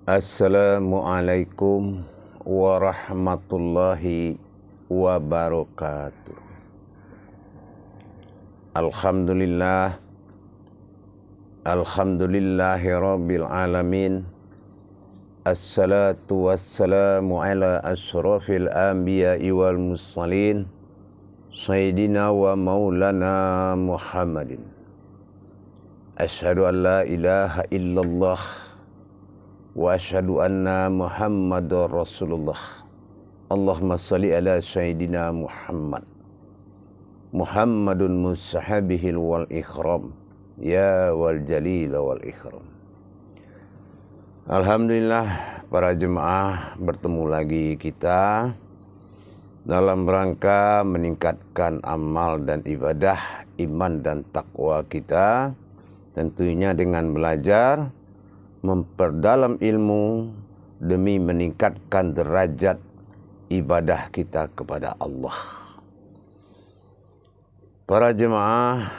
Assalamualaikum warahmatullahi wabarakatuh. Alhamdulillah, alhamdulillahi rabbil alamin. Assalatu wassalamu ala ashrafil anbiya'i wal mursalin, sayyidina wa maulana Muhammadin. Asyhadu an la ilaha illallah wa asyhadu anna Muhammadar Rasulullah. Allahumma salli ala sayyidina Muhammad. Muhammadun musahabihil wal ikram, ya wal jalil wal ikram. Alhamdulillah, para jemaah, bertemu lagi kita dalam rangka meningkatkan amal dan ibadah, iman dan takwa kita, tentunya dengan belajar, memperdalam ilmu demi meningkatkan derajat ibadah kita kepada Allah. Para jemaah,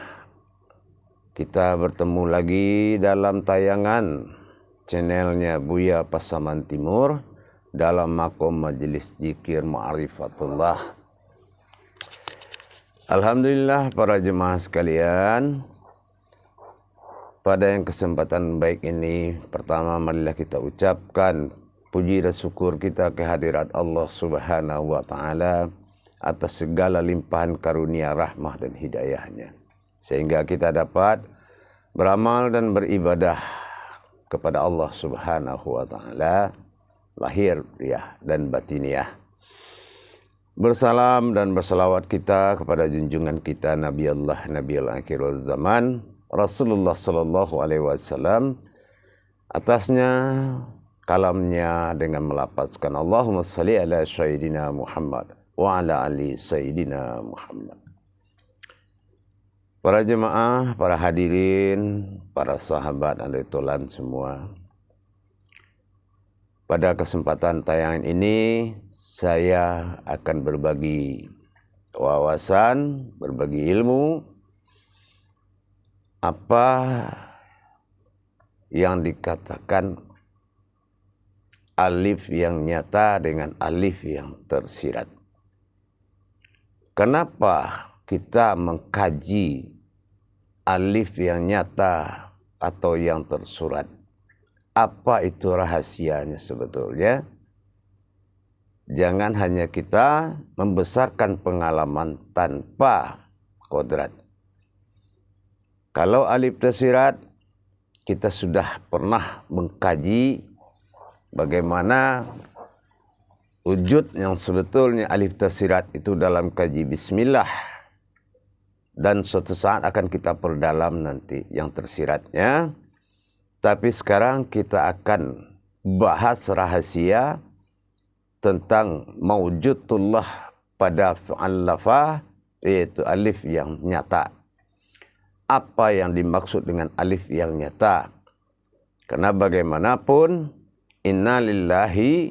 kita bertemu lagi dalam tayangan channelnya Buya Pasaman Timur dalam makom majelis zikir ma'rifatullah. Alhamdulillah, para jemaah sekalian, pada yang kesempatan baik ini, pertama marilah kita ucapkan puji dan syukur kita kehadirat Allah Subhanahu wa Ta'ala atas segala limpahan karunia, rahmah dan hidayahnya, sehingga kita dapat beramal dan beribadah kepada Allah Subhanahu wa Ta'ala lahir dan batiniah. Bersalam dan bersalawat kita kepada junjungan kita Nabi Allah, Nabi al-akhirul zaman, Rasulullah sallallahu alaihi wasallam. Atasnya kalamnya dengan melafazkan Allahumma salli ala sayyidina Muhammad wa ala ali sayyidina Muhammad. Para jemaah, para hadirin, para sahabat dan ritulan semua, pada kesempatan tayangan ini saya akan berbagi wawasan, berbagi ilmu apa yang dikatakan alif yang nyata dengan alif yang tersirat. Kenapa kita mengkaji alif yang nyata atau yang tersurat? Apa itu rahasianya sebetulnya? Jangan hanya kita membesarkan pengalaman tanpa kodrat. Kalau alif tersirat, kita sudah pernah mengkaji bagaimana wujud yang sebetulnya alif tersirat itu dalam kaji bismillah. Dan suatu saat akan kita perdalam nanti yang tersiratnya. Tapi sekarang kita akan bahas rahasia tentang mawjudullah pada fi'al lafah, yaitu alif yang nyata. Apa yang dimaksud dengan alif yang nyata? Karena bagaimanapun, inna lillahi,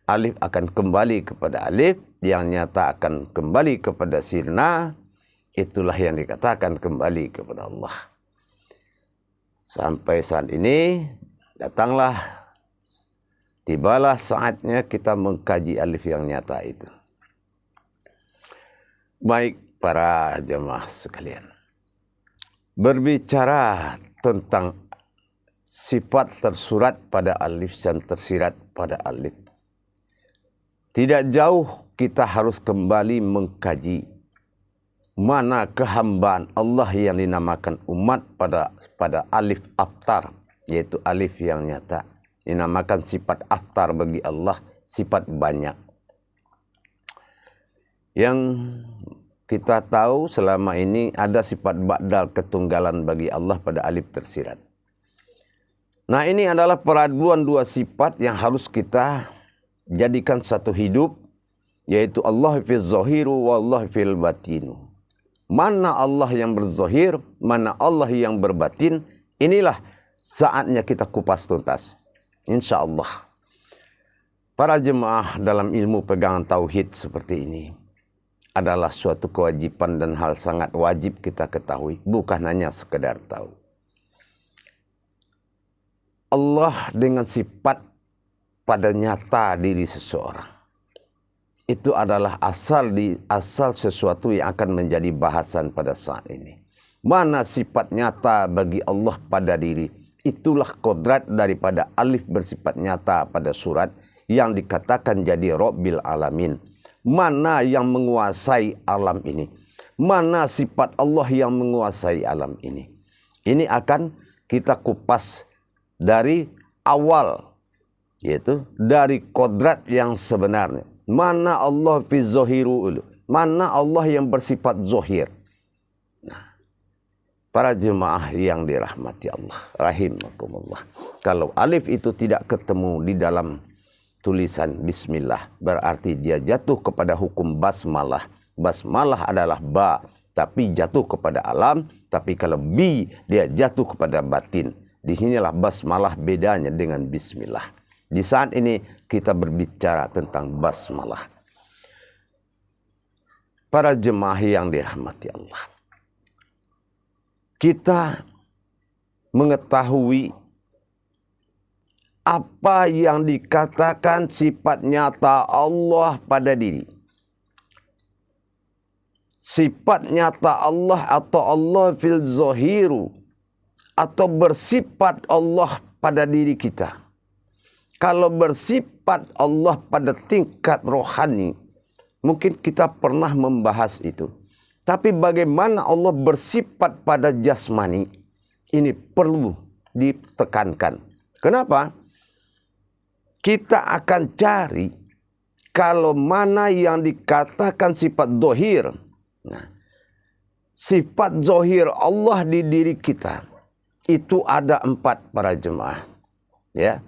alif akan kembali kepada alif, yang nyata akan kembali kepada sirna. Itulah yang dikatakan kembali kepada Allah. Sampai saat ini, datanglah, tibalah saatnya kita mengkaji alif yang nyata itu. Baik, para jemaah sekalian, berbicara tentang sifat tersurat pada alif dan tersirat pada alif, tidak jauh kita harus kembali mengkaji mana kehambaan Allah yang dinamakan umat pada alif aftar, yaitu alif yang nyata. Dinamakan sifat aftar bagi Allah, sifat banyak. Yang kita tahu selama ini ada sifat ba'dal, ketunggalan bagi Allah pada alif tersirat. Nah, ini adalah peraduan dua sifat yang harus kita jadikan satu hidup, yaitu Allah fil zahiru wa Allah fil batinu. Mana Allah yang berzahir, mana Allah yang berbatin, inilah saatnya kita kupas tuntas, insya Allah. Para jemaah, dalam ilmu pegangan tauhid seperti ini adalah suatu kewajiban dan hal sangat wajib kita ketahui, bukan hanya sekedar tahu. Allah dengan sifat pada nyata diri seseorang. Itu adalah asal sesuatu yang akan menjadi bahasan pada saat ini. Mana sifat nyata bagi Allah pada diri? Itulah kodrat daripada alif bersifat nyata pada surat yang dikatakan jadi Rabbil Alamin. Mana yang menguasai alam ini? Mana sifat Allah yang menguasai alam ini? Ini akan kita kupas dari awal, yaitu dari kodrat yang sebenarnya. Mana Allah fi zohiru, mana Allah yang bersifat zohir. Nah, para jemaah yang dirahmati Allah, rahimakumullah. Kalau alif itu tidak ketemu di dalam tulisan bismillah, berarti dia jatuh kepada hukum basmalah. Basmalah adalah ba, tapi jatuh kepada alam. Tapi kalau bi, dia jatuh kepada batin. Disinilah basmalah bedanya dengan bismillah. Di saat ini kita berbicara tentang basmalah. Para jemaah yang dirahmati Allah, kita mengetahui apa yang dikatakan sifat nyata Allah pada diri. Sifat nyata Allah atau Allah fil zohiru, atau bersifat Allah pada diri kita. Kalau bersifat Allah pada tingkat rohani, mungkin kita pernah membahas itu. Tapi bagaimana Allah bersifat pada jasmani, ini perlu ditekankan. Kenapa? Kita akan cari kalau mana yang dikatakan sifat zohir. Nah, sifat zohir Allah di diri kita itu ada 4 para jemaah. Ya,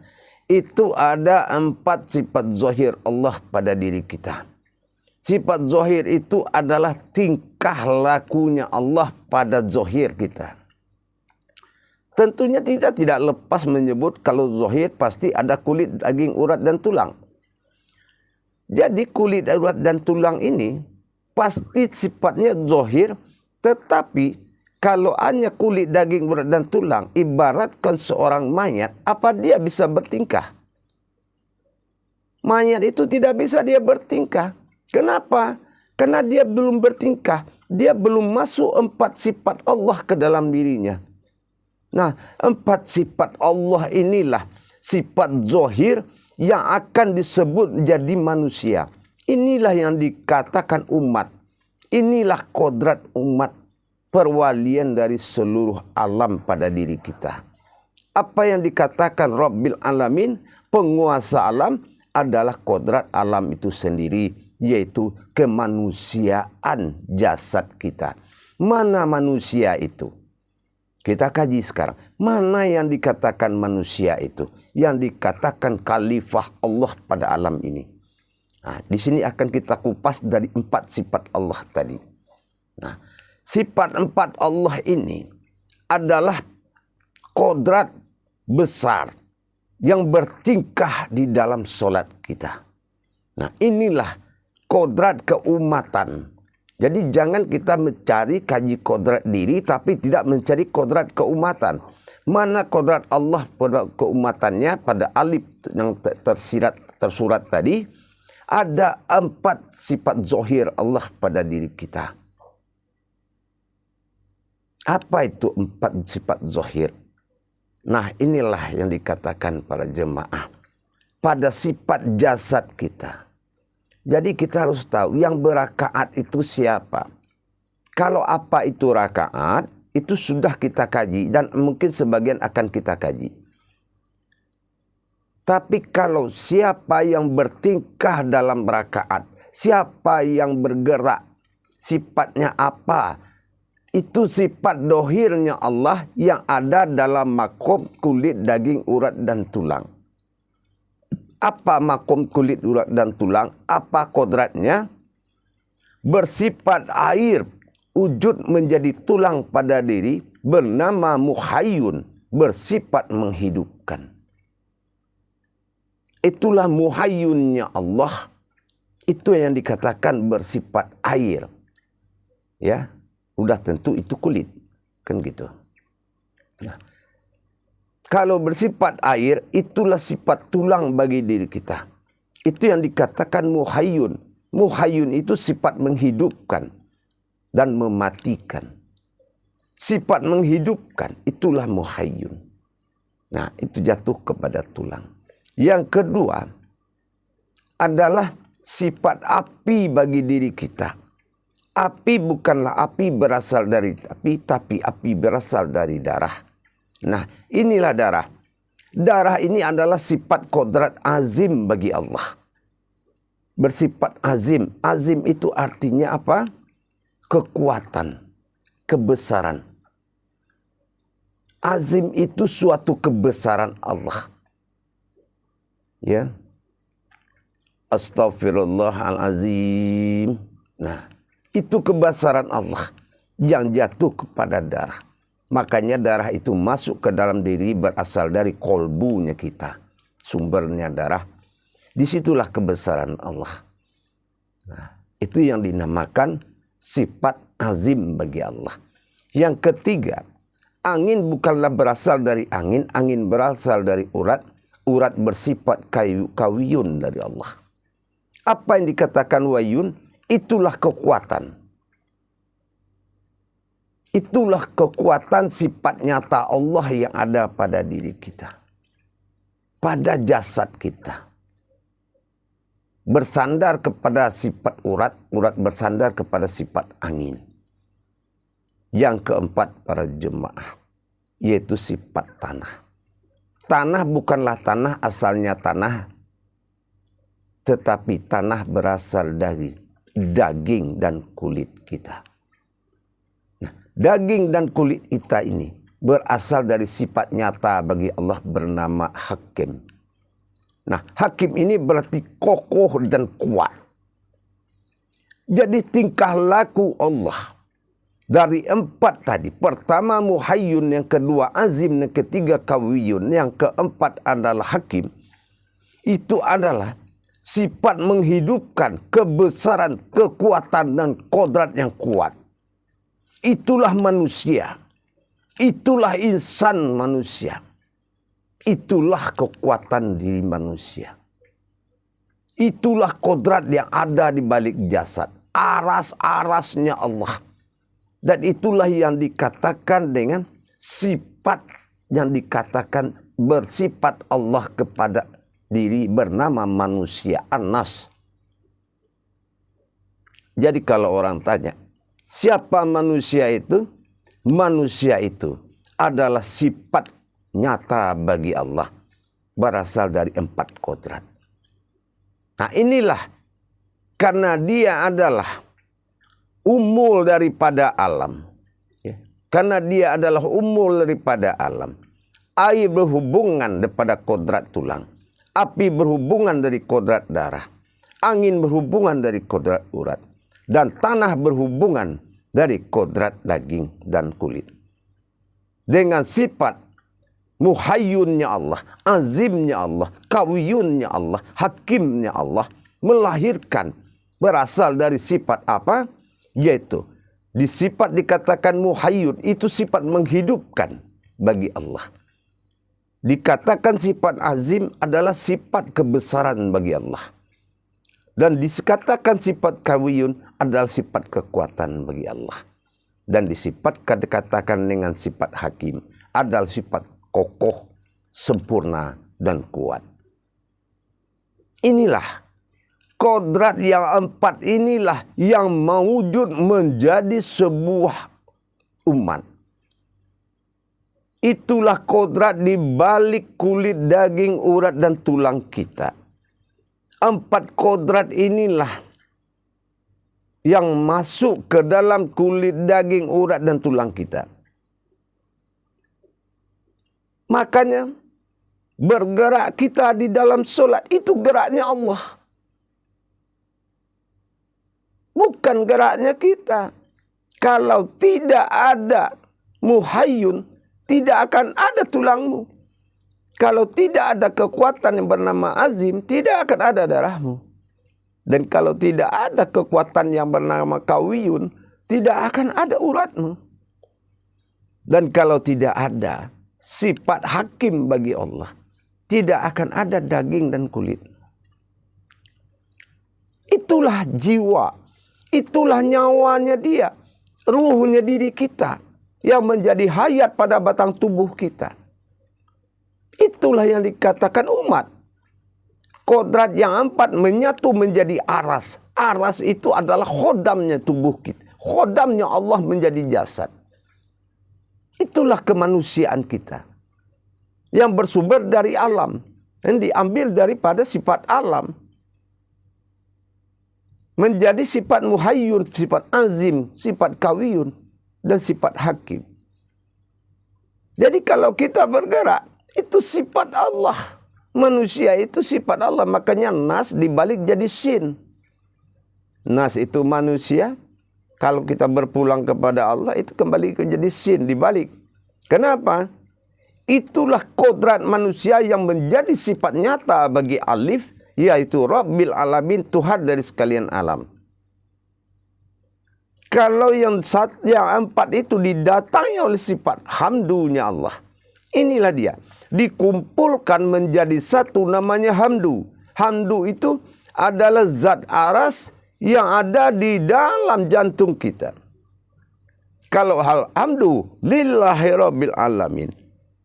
itu ada 4 sifat zohir Allah pada diri kita. Sifat zohir itu adalah tingkah lakunya Allah pada zohir kita. Tentunya kita tidak lepas menyebut kalau zohir pasti ada kulit, daging, urat, dan tulang. Jadi kulit, urat, dan tulang ini pasti sifatnya zohir, tetapi kalau hanya kulit, daging, urat, dan tulang, ibaratkan seorang mayat, apa dia bisa bertingkah? Mayat itu tidak bisa dia bertingkah. Kenapa? Karena dia belum bertingkah. Dia belum masuk 4 sifat Allah ke dalam dirinya. Nah, 4 sifat Allah inilah sifat zohir yang akan disebut jadi manusia. Inilah yang dikatakan umat. Inilah kodrat umat, perwalian dari seluruh alam pada diri kita. Apa yang dikatakan Rabbil Alamin, penguasa alam, adalah kodrat alam itu sendiri, yaitu kemanusiaan jasad kita. Mana manusia itu? Kita kaji sekarang. Mana yang dikatakan manusia itu? Yang dikatakan khalifah Allah pada alam ini. Nah, di sini akan kita kupas dari 4 sifat Allah tadi. Nah, sifat 4 Allah ini adalah kodrat besar yang bertingkah di dalam solat kita. Nah, inilah kodrat keumatan. Jadi jangan kita mencari kaji kodrat diri tapi tidak mencari kodrat keumatan. Mana kodrat Allah pada keumatannya pada alif yang tersurat tadi, ada 4 sifat zohir Allah pada diri kita. Apa itu 4 sifat zohir? Nah, inilah yang dikatakan para jemaah pada sifat jasad kita. Jadi kita harus tahu yang berakaat itu siapa. Kalau apa itu rakaat, itu sudah kita kaji dan mungkin sebagian akan kita kaji. Tapi kalau siapa yang bertingkah dalam rakaat, siapa yang bergerak, sifatnya apa, itu sifat dohirnya Allah yang ada dalam makom kulit, daging, urat, dan tulang. Apa makom kulit, urat, dan tulang? Apa kodratnya? Bersifat air, wujud menjadi tulang pada diri, bernama muhayyun, bersifat menghidupkan. Itulah muhayyunnya Allah. Itu yang dikatakan bersifat air. Ya, udah tentu itu kulit. Kan gitu. Nah, Kalau bersifat air, itulah sifat tulang bagi diri kita. Itu yang dikatakan muhayyun. Muhayyun itu sifat menghidupkan dan mematikan. Sifat menghidupkan, itulah muhayyun. Nah, itu jatuh kepada tulang. Yang kedua adalah sifat api bagi diri kita. Api bukanlah api berasal dari api, tapi api berasal dari darah. Nah, inilah darah. Darah ini adalah sifat kodrat azim bagi Allah. Bersifat azim. Azim itu artinya apa? Kekuatan, kebesaran. Azim itu suatu kebesaran Allah. Ya. Astaghfirullahalazim. Nah, itu kebesaran Allah yang jatuh kepada darah. Makanya darah itu masuk ke dalam diri berasal dari kolbunya kita. Sumbernya darah. Disitulah kebesaran Allah. Nah, itu yang dinamakan sifat azim bagi Allah. Yang ketiga, angin bukanlah berasal dari angin. Angin berasal dari urat. Urat bersifat kawiyun dari Allah. Apa yang dikatakan wayun? Itulah kekuatan. Itulah kekuatan sifat nyata Allah yang ada pada diri kita. Pada jasad kita. Bersandar kepada sifat urat. Urat bersandar kepada sifat angin. Yang keempat para jemaah. Yaitu sifat tanah. Tanah bukanlah tanah asalnya tanah. Tetapi tanah berasal dari daging dan kulit kita. Daging dan kulit kita ini berasal dari sifat nyata bagi Allah bernama hakim. Nah, hakim ini berarti kokoh dan kuat. Jadi tingkah laku Allah dari empat tadi. Pertama muhayyun, yang kedua azim, yang ketiga kawiyun, yang keempat adalah hakim. Itu adalah sifat menghidupkan, kebesaran, kekuatan dan kodrat yang kuat. Itulah manusia. Itulah insan manusia. Itulah kekuatan diri manusia. Itulah kodrat yang ada di balik jasad. Aras-arasnya Allah. Dan itulah yang dikatakan dengan sifat yang dikatakan bersifat Allah kepada diri bernama manusia. An-nas. Jadi kalau orang tanya, siapa manusia itu? Manusia itu adalah sifat nyata bagi Allah. Berasal dari empat kodrat. Nah inilah. Karena dia adalah umul daripada alam. Ya. Karena dia adalah umul daripada alam. Air berhubungan daripada kodrat tulang. Api berhubungan dari kodrat darah. Angin berhubungan dari kodrat urat. Dan tanah berhubungan dari kodrat daging dan kulit. Dengan sifat muhayyunnya Allah, azimnya Allah, kawiyunnya Allah, hakimnya Allah, melahirkan berasal dari sifat apa? Yaitu di sifat dikatakan muhayyun, itu sifat menghidupkan bagi Allah. Dikatakan sifat azim adalah sifat kebesaran bagi Allah. Dan dikatakan sifat kawiyun adalah sifat kekuatan bagi Allah. Dan dikatakan dengan sifat hakim adalah sifat kokoh, sempurna, dan kuat. Inilah kodrat yang empat, inilah yang mewujud menjadi sebuah umat. Itulah kodrat di balik kulit, daging, urat, dan tulang kita. Empat kodrat inilah yang masuk ke dalam kulit, daging, urat, dan tulang kita. Makanya bergerak kita di dalam solat itu geraknya Allah. Bukan geraknya kita. Kalau tidak ada muhayyun, tidak akan ada tulangmu. Kalau tidak ada kekuatan yang bernama azim, tidak akan ada darahmu. Dan kalau tidak ada kekuatan yang bernama kawiyun, tidak akan ada uratmu. Dan kalau tidak ada sifat hakim bagi Allah. Tidak akan ada daging dan kulit. Itulah jiwa, itulah nyawanya dia, ruhnya diri kita yang menjadi hayat pada batang tubuh kita. Itulah yang dikatakan umat. Kodrat yang 4 menyatu menjadi aras. Aras itu adalah khodamnya tubuh kita. Khodamnya Allah menjadi jasad. Itulah kemanusiaan kita. Yang bersumber dari alam. Yang diambil daripada sifat alam. Menjadi sifat muhayyun, sifat azim, sifat kawiyun, dan sifat hakim. Jadi kalau kita bergerak, itu sifat Allah. Manusia itu sifat Allah. Makanya nas dibalik jadi sin. Nas itu manusia. Kalau kita berpulang kepada Allah, itu kembali jadi sin dibalik. Kenapa? Itulah kodrat manusia yang menjadi sifat nyata bagi alif, yaitu Rabbil Alamin, Tuhan dari sekalian alam. Kalau yang 4 itu didatangi oleh sifat hamdunya Allah. Inilah dia. Dikumpulkan menjadi satu namanya hamdu. Hamdu itu adalah zat aras yang ada di dalam jantung kita. Kalau hal hamdu lillahi rabbil alamin.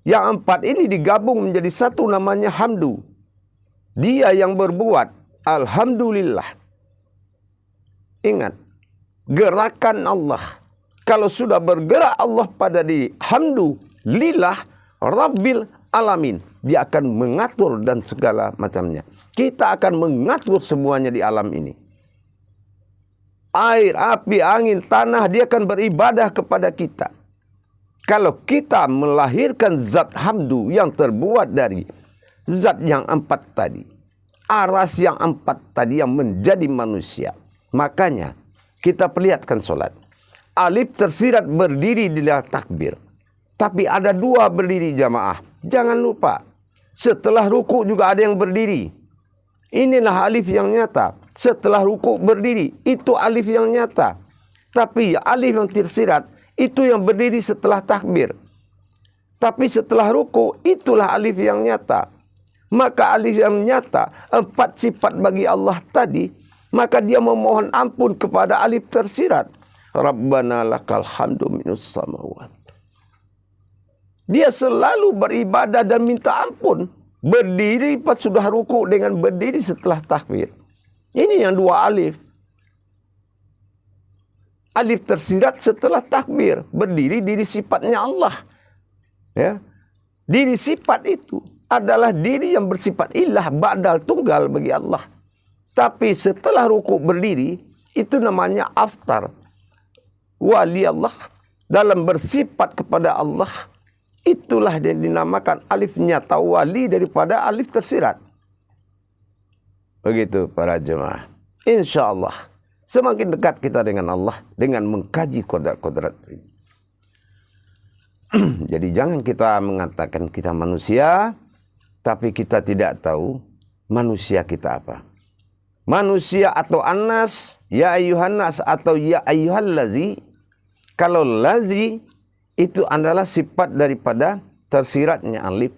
Yang 4 ini digabung menjadi satu namanya hamdu. Dia yang berbuat alhamdulillah. Ingat, gerakan Allah. Kalau sudah bergerak Allah pada di hamdu lillah rabbil alamin, dia akan mengatur dan segala macamnya. Kita akan mengatur semuanya di alam ini. Air, api, angin, tanah, dia akan beribadah kepada kita. Kalau kita melahirkan zat hamdu yang terbuat dari zat yang 4 tadi, aras yang 4 tadi yang menjadi manusia. Makanya kita perlihatkan solat. Alif tersirat berdiri di dalam takbir. Tapi ada 2 berdiri jamaah. Jangan lupa. Setelah ruku juga ada yang berdiri. Inilah alif yang nyata. Setelah ruku berdiri. Itu alif yang nyata. Tapi alif yang tersirat itu yang berdiri setelah takbir. Tapi setelah ruku itulah alif yang nyata. Maka alif yang nyata 4 sifat bagi Allah tadi. Maka dia memohon ampun kepada alif tersirat. Rabbana lakal hamdu minus samawat. Dia selalu beribadah dan minta ampun. Berdiri pas sudah ruku dengan berdiri setelah takbir. Ini yang 2 alif. Alif tersirat setelah takbir. Berdiri diri sifatnya Allah. Ya. Diri sifat itu adalah diri yang bersifat ilah, ba'dal, tunggal bagi Allah. Tapi setelah ruku berdiri, itu namanya aftar. Wali Allah dalam bersifat kepada Allah. Itulah yang dinamakan alif nyata wali daripada alif tersirat. Begitu para jemaah. Insya Allah. Semakin dekat kita dengan Allah dengan mengkaji kodrat-kodrat ini. Jadi jangan kita mengatakan kita manusia, tapi kita tidak tahu manusia kita apa. Manusia atau anas, ya ayyuhan nas atau ya ayyuhal lazi. Kalau lazi itu adalah sifat daripada tersiratnya alif.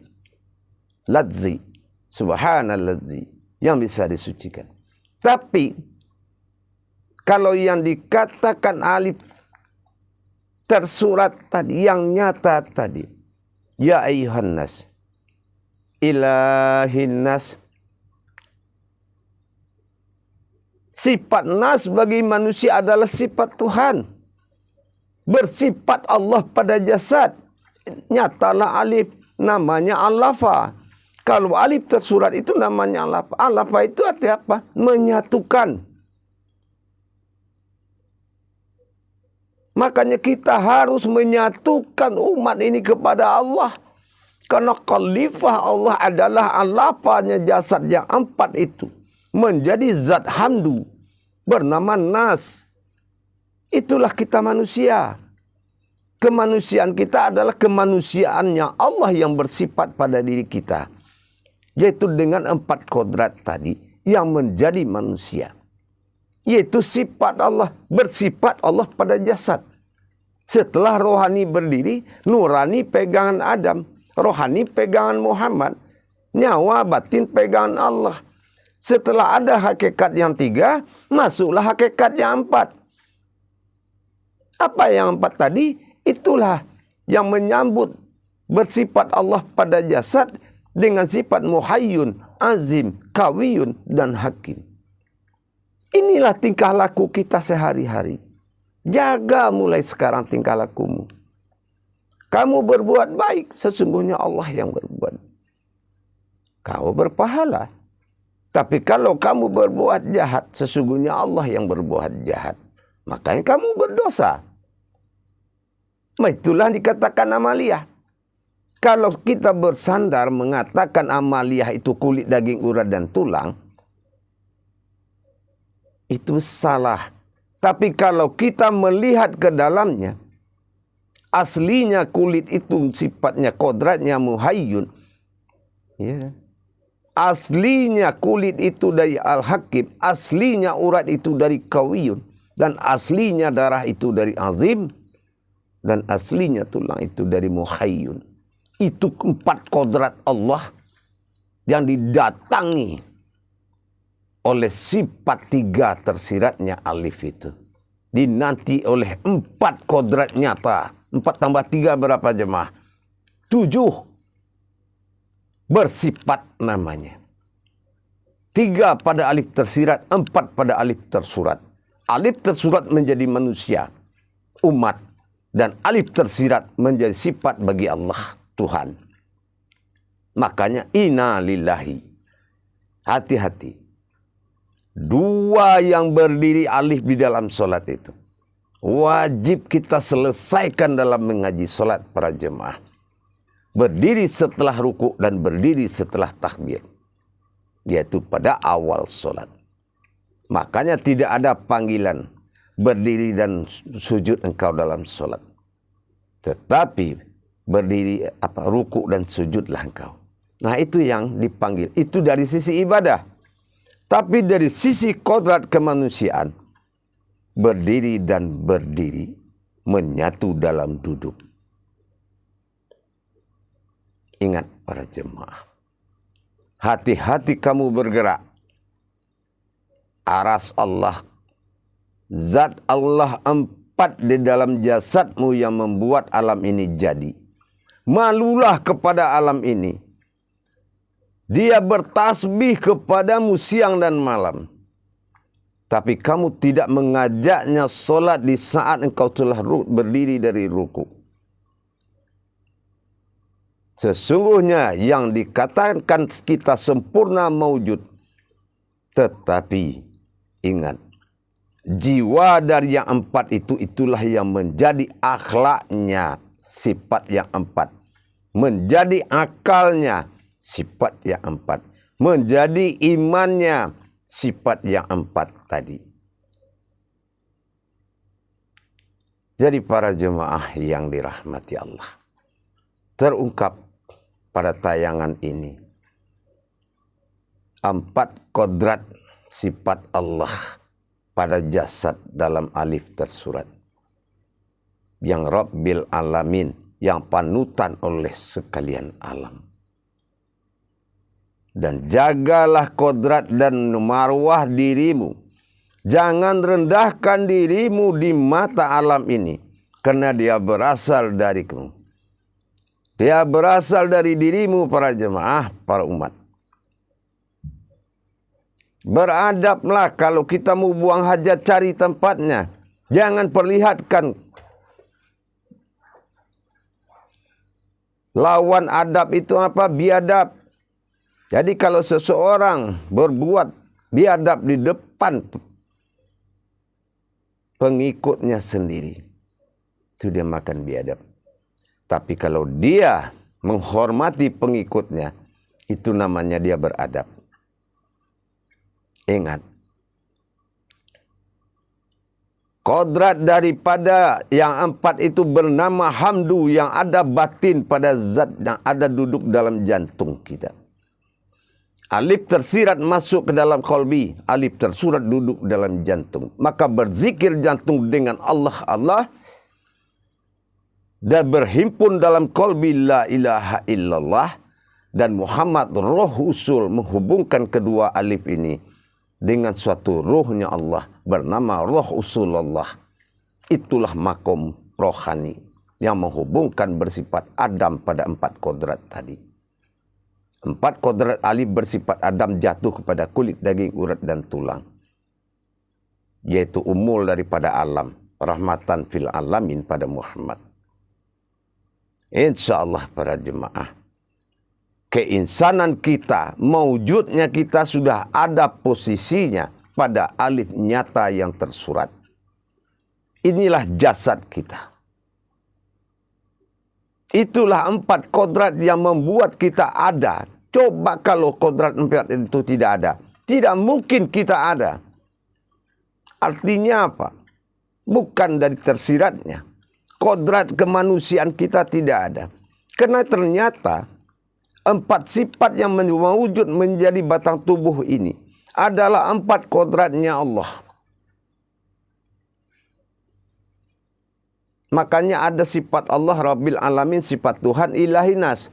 Ladzi, subhanalladzi, yang bisa disucikan. Tapi kalau yang dikatakan alif tersurat tadi, yang nyata tadi, ya ayyuhan nas, ilahin nas. Sifat nas bagi manusia adalah sifat Tuhan. Bersifat Allah pada jasad. Nyatalah alif, namanya alafa. Kalau alif tersurat itu namanya alafa. Alafa itu artinya apa? Menyatukan. Makanya kita harus menyatukan umat ini kepada Allah. Karena khalifah Allah adalah alafanya jasad yang 4 itu. Menjadi zat hamdu. Bernama nas. Itulah kita manusia. Kemanusiaan kita adalah kemanusiaannya Allah yang bersifat pada diri kita. Yaitu dengan 4 kodrat tadi yang menjadi manusia. Yaitu sifat Allah, bersifat Allah pada jasad. Setelah rohani berdiri, nurani pegangan Adam. Rohani pegangan Muhammad, nyawa batin pegangan Allah. Setelah ada hakikat yang 3, masuklah hakikat yang 4. Apa yang 4 tadi? Itulah yang menyambut bersifat Allah pada jasad dengan sifat muhayyun, azim, kawiyun, dan hakim. Inilah tingkah laku kita sehari-hari. Jaga mulai sekarang tingkah lakumu. Kamu berbuat baik, sesungguhnya Allah yang berbuat. Kau berpahala. Tapi kalau kamu berbuat jahat, sesungguhnya Allah yang berbuat jahat. Makanya kamu berdosa. Itulah dikatakan amaliyah. Kalau kita bersandar mengatakan amaliyah itu kulit, daging, urat, dan tulang, itu salah. Tapi kalau kita melihat ke dalamnya, aslinya kulit itu sifatnya kodratnya muhayyun. Ya. Aslinya kulit itu dari Al-Hakim, aslinya urat itu dari Kawiyun, dan aslinya darah itu dari Azim, dan aslinya tulang itu dari Muhayyun. Itu 4 kodrat Allah yang didatangi oleh sifat 3 tersiratnya alif itu. Dinanti oleh 4 kodrat nyata. 4 tambah 3 berapa jemaah? 7. Bersifat namanya. 3 pada alif tersirat, 4 pada alif tersurat. Alif tersurat menjadi manusia, umat, dan alif tersirat menjadi sifat bagi Allah, Tuhan. Makanya inna lillahi. Hati-hati. 2 yang berdiri alif di dalam solat itu wajib kita selesaikan dalam mengaji solat para jemaah. Berdiri setelah ruku dan berdiri setelah takbir, yaitu pada awal solat. Makanya tidak ada panggilan berdiri dan sujud engkau dalam solat. Tetapi berdiri ruku dan sujudlah engkau. Nah itu yang dipanggil. Itu dari sisi ibadah. Tapi dari sisi kodrat kemanusiaan, berdiri dan berdiri menyatu dalam duduk. Ingat para jemaah, hati-hati kamu bergerak. Aras Allah, zat Allah 4 di dalam jasadmu yang membuat alam ini jadi. Malulah kepada alam ini. Dia bertasbih kepadamu siang dan malam. Tapi kamu tidak mengajaknya solat di saat engkau telah berdiri dari ruku. Sesungguhnya yang dikatakan kita sempurna maujud. Tetapi ingat, jiwa dari yang 4 itu, itulah yang menjadi akhlaknya sifat yang 4. Menjadi akalnya sifat yang 4. Menjadi imannya sifat yang 4 tadi. Jadi para jemaah yang dirahmati Allah, terungkap pada tayangan ini 4 kodrat sifat Allah pada jasad dalam alif tersurat. Yang Rabbil Alamin, yang panutan oleh sekalian alam. Dan jagalah kodrat dan marwah dirimu. Jangan rendahkan dirimu di mata alam ini, karena dia berasal darimu. Dia berasal dari dirimu para jemaah, para umat. Beradablah kalau kita mau buang hajat, cari tempatnya. Jangan perlihatkan. Lawan adab itu apa? Biadab. Jadi kalau seseorang berbuat biadab di depan pengikutnya sendiri, itu dia makan biadab. Tapi kalau dia menghormati pengikutnya, itu namanya dia beradab. Ingat, kodrat daripada yang 4 itu bernama hamdu, yang ada batin pada zat yang ada duduk dalam jantung kita. Alif tersirat masuk ke dalam qalbi, alif tersurat duduk dalam jantung. Maka berzikir jantung dengan Allah, Allah. dan berhimpun dalam qalbi la ilaha illallah, dan Muhammad roh usul menghubungkan kedua alif ini dengan suatu ruhnya Allah bernama roh usulullah. Itulah makom rohani yang menghubungkan bersifat Adam pada 4 kodrat tadi. 4 kodrat alif bersifat Adam jatuh kepada kulit, daging, urat dan tulang, yaitu umul daripada alam, rahmatan fil alamin pada Muhammad. InsyaAllah para jemaah, keinsanan kita, mewujudnya kita sudah ada posisinya pada alif nyata yang tersurat. Inilah jasad kita. Itulah 4 kodrat yang membuat kita ada. Coba kalau kodrat 4 itu tidak ada, tidak mungkin kita ada. Artinya apa? Bukan dari tersiratnya. Kodrat kemanusiaan kita tidak ada. Karena ternyata 4 sifat yang mewujud menjadi batang tubuh ini adalah 4 kodratnya Allah. Makanya ada sifat Allah Rabbil Alamin, sifat Tuhan Ilahi Nas.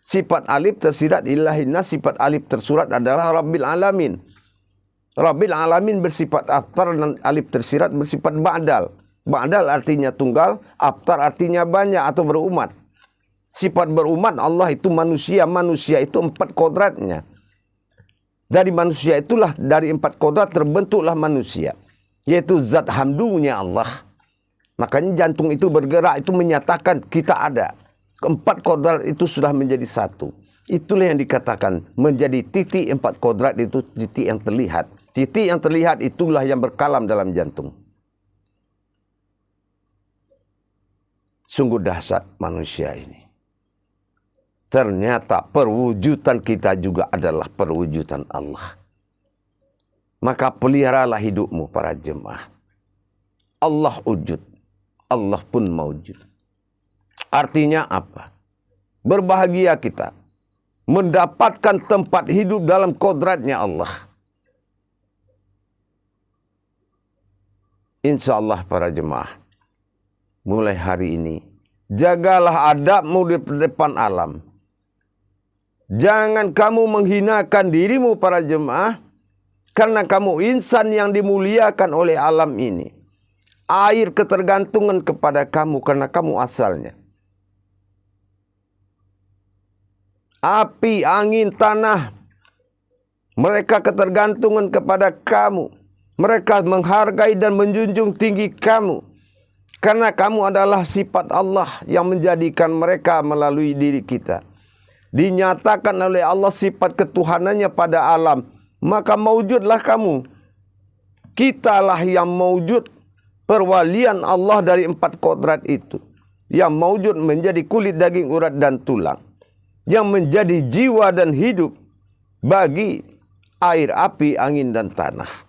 Sifat alif tersirat Ilahi Nas, sifat alif tersurat adalah Rabbil Alamin. Rabbil Alamin bersifat aftar dan alif tersirat bersifat ba'dal. Ba'dal artinya tunggal, aftar artinya banyak atau berumat. Sifat berumat Allah itu manusia. Manusia itu 4 kodratnya. Dari manusia itulah, dari 4 kodrat terbentuklah manusia, yaitu zat hamdunya Allah. Makanya jantung itu bergerak, itu menyatakan kita ada. 4 kodrat itu sudah menjadi satu. Itulah yang dikatakan menjadi titik 4 kodrat itu titik yang terlihat. Titik yang terlihat itulah yang berkalam dalam jantung. Sungguh dahsyat manusia ini. Ternyata perwujudan kita juga adalah perwujudan Allah. Maka peliharalah hidupmu para jemaah. Allah wujud, Allah pun mawujud. Artinya apa? Berbahagia kita mendapatkan tempat hidup dalam kodratnya Allah. InsyaAllah para jemaah, mulai hari ini jagalah adabmu di depan alam. Jangan kamu menghinakan dirimu para jemaah, karena kamu insan yang dimuliakan oleh alam ini. Air ketergantungan kepada kamu karena kamu asalnya. Api, angin, tanah, mereka ketergantungan kepada kamu. Mereka menghargai dan menjunjung tinggi kamu. Karena kamu adalah sifat Allah yang menjadikan mereka melalui diri kita. Dinyatakan oleh Allah sifat ketuhanannya pada alam. Maka mewujudlah kamu. Kitalah yang mewujud perwalian Allah dari 4 kodrat itu. Yang mewujud menjadi kulit, daging, urat dan tulang. Yang menjadi jiwa dan hidup bagi air, api, angin dan tanah.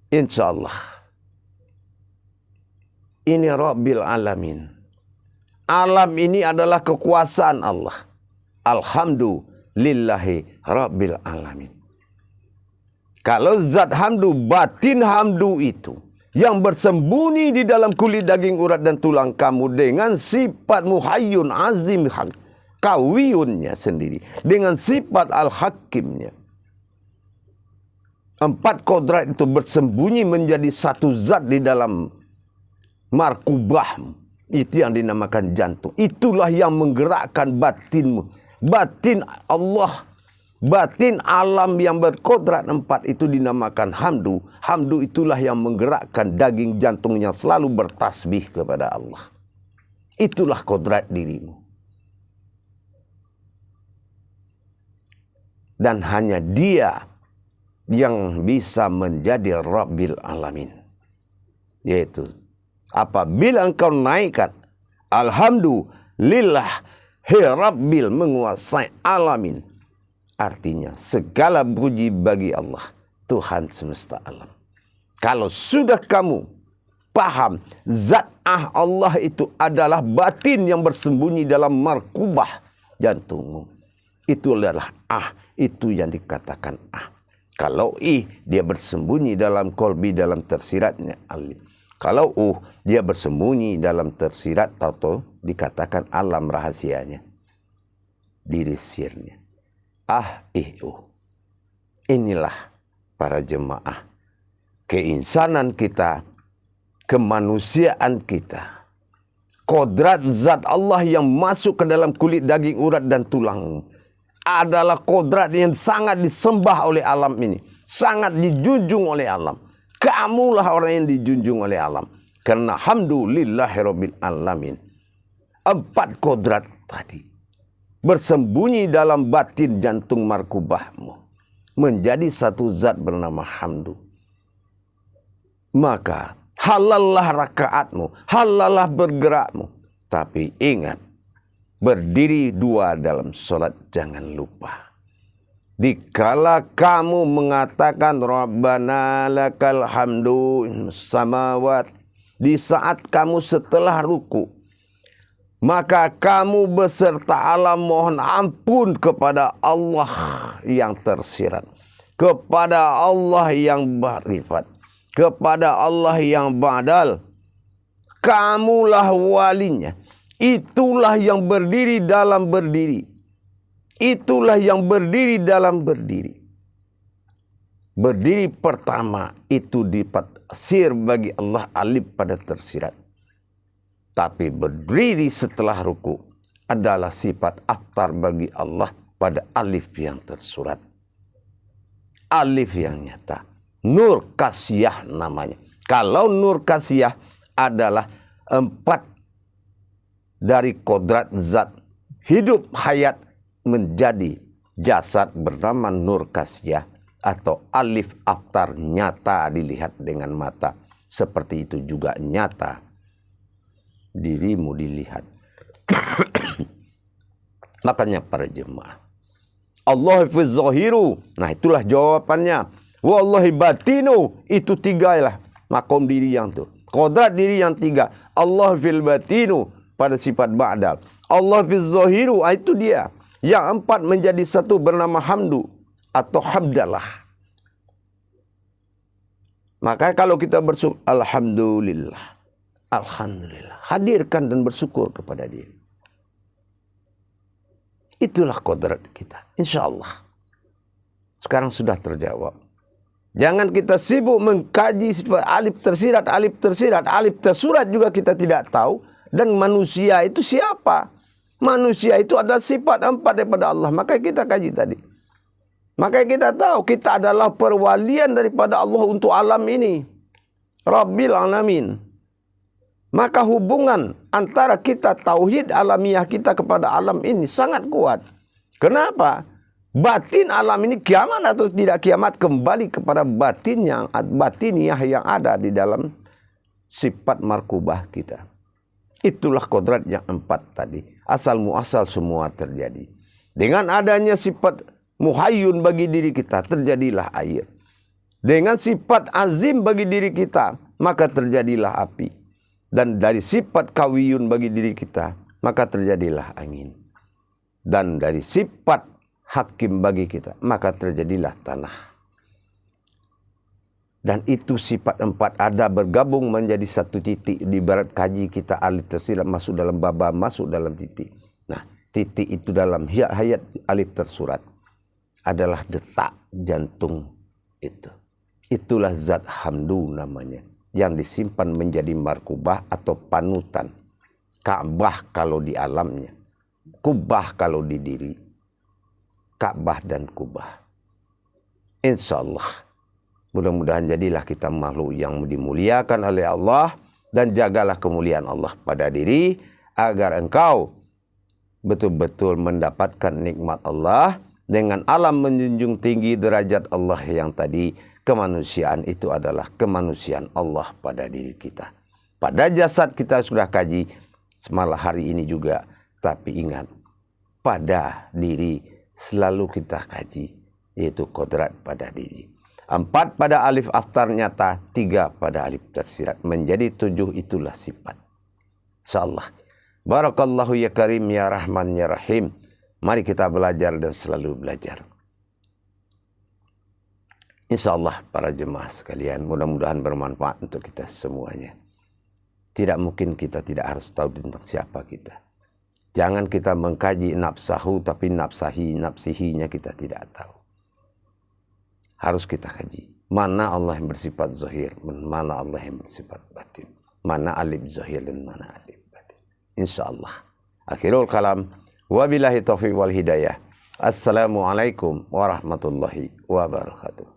InsyaAllah. Ini Rabbil Alamin. Alam ini adalah kekuasaan Allah. Alhamdulillahi Rabbil Alamin. Kalau zat hamdu, batin hamdu itu yang bersembunyi di dalam kulit, daging, urat dan tulang kamu dengan sifat muhayyun azim kawiyunnya sendiri, dengan sifat al-hakimnya. 4 kodrat itu bersembunyi menjadi satu zat di dalam markubah. Itu yang dinamakan jantung. Itulah yang menggerakkan batinmu. Batin Allah, batin alam yang berkodrat 4 itu dinamakan hamdu. Hamdu itulah yang menggerakkan daging jantung yang selalu bertasbih kepada Allah. Itulah kodrat dirimu. Dan hanya Dia yang bisa menjadi Rabbil Alamin. Yaitu apabila engkau naikkan alhamdulillah Rabbil menguasai alamin. Artinya segala puji bagi Allah, Tuhan semesta alam. Kalau sudah kamu paham zat Allah itu adalah batin yang bersembunyi dalam markubah jantungmu. Itu adalah itu yang dikatakan Kalau dia bersembunyi dalam kolbi, dalam tersiratnya alif. Kalau dia bersembunyi dalam tersirat atau dikatakan alam rahasianya, diri sirnya. Inilah para jemaah keinsanan kita, kemanusiaan kita, kodrat zat Allah yang masuk ke dalam kulit, daging, urat dan tulang adalah kodrat yang sangat disembah oleh alam ini, sangat dijunjung oleh alam. Kamulah orang yang dijunjung oleh alam. Karena alhamdulillahirabbil alamin. 4 kodrat tadi bersembunyi dalam batin jantung markubahmu, menjadi satu zat bernama hamdu. Maka halallah rakaatmu, halallah bergerakmu. Tapi ingat, berdiri 2 dalam sholat jangan lupa. Dikala kamu mengatakan Rabbana lakal hamdu samawat, di saat kamu setelah ruku, maka kamu beserta alam mohon ampun kepada Allah yang tersirat, kepada Allah yang barifat, kepada Allah yang badal. Kamulah walinya. Itulah yang berdiri dalam berdiri. Itulah yang berdiri dalam berdiri. Berdiri pertama itu dipasir bagi Allah alif pada tersirat. Tapi berdiri setelah ruku adalah sifat aftar bagi Allah pada alif yang tersurat. Alif yang nyata. Nur kasiyah namanya. Kalau nur kasiyah adalah 4 dari kodrat zat hidup hayat menjadi jasad bernama nur kasiyah atau alif aftar, nyata dilihat dengan mata. Seperti itu juga nyata dirimu dilihat. Makanya para jemaah, Allah fi zahiru, nah itulah jawabannya. Wallahi batinu, itu 3 lah makom diri yang tuh. Kodrat diri yang 3. Allah fil batinu pada sifat ba'dal. Allah fi zahiru, itu dia. Yang 4 menjadi satu bernama hamdu atau hamdalah. Maka kalau kita bersyukur, alhamdulillah, alhamdulillah, hadirkan dan bersyukur kepada dia. Itulah kodrat kita, insya Allah. Sekarang sudah terjawab. Jangan kita sibuk mengkaji alif tersirat, alif tersirat, alif tersurat juga kita tidak tahu. Dan manusia itu siapa? Manusia itu adalah sifat 4 daripada Allah. Maka kita kaji tadi. Maka kita tahu kita adalah perwalian daripada Allah untuk alam ini. Rabbil alamin. Maka hubungan antara kita tauhid alamiah kita kepada alam ini sangat kuat. Kenapa? Batin alam ini kiamat atau tidak kiamat kembali kepada batiniah yang ada di dalam sifat markubah kita. Itulah kodrat yang 4 tadi. Asal muasal semua terjadi. Dengan adanya sifat muhayyun bagi diri kita, terjadilah air. Dengan sifat azim bagi diri kita, maka terjadilah api. Dan dari sifat kawiyun bagi diri kita, maka terjadilah angin. Dan dari sifat hakim bagi kita, maka terjadilah tanah. Dan itu sifat 4 ada bergabung menjadi satu titik. Di barat kaji kita alif tersirat masuk dalam baba, masuk dalam titik. Nah, titik itu dalam hayat alif tersurat adalah detak jantung itu. Itulah zat hamdu namanya, yang disimpan menjadi markubah atau panutan. Ka'bah kalau di alamnya, kubah kalau di diri. Ka'bah dan kubah. Insya Allah. Mudah-mudahan jadilah kita makhluk yang dimuliakan oleh Allah. Dan jagalah kemuliaan Allah pada diri. Agar engkau betul-betul mendapatkan nikmat Allah. Dengan alam menjunjung tinggi derajat Allah yang tadi. Kemanusiaan itu adalah kemanusiaan Allah pada diri kita. Pada jasad kita sudah kaji. Semalam hari ini juga. Tapi ingat. Pada diri selalu kita kaji, yaitu kodrat pada diri. 4 pada alif aftar nyata, 3 pada alif tersirat. Menjadi 7 itulah sifat. InsyaAllah. Barakallahu ya karim ya rahman ya rahim. Mari kita belajar dan selalu belajar. InsyaAllah para jemaah sekalian, mudah-mudahan bermanfaat untuk kita semuanya. tidak mungkin kita tidak harus tahu tentang siapa kita. Jangan kita mengkaji nafsahu tapi nafsihinya kita tidak tahu. Harus kita kaji. Mana Allah yang bersifat zahir, mana Allah yang bersifat batin. Mana alif zahir dan mana alif batin. InsyaAllah. Akhirul kalam. Wabillahi taufiq wal hidayah. Assalamualaikum warahmatullahi wabarakatuh.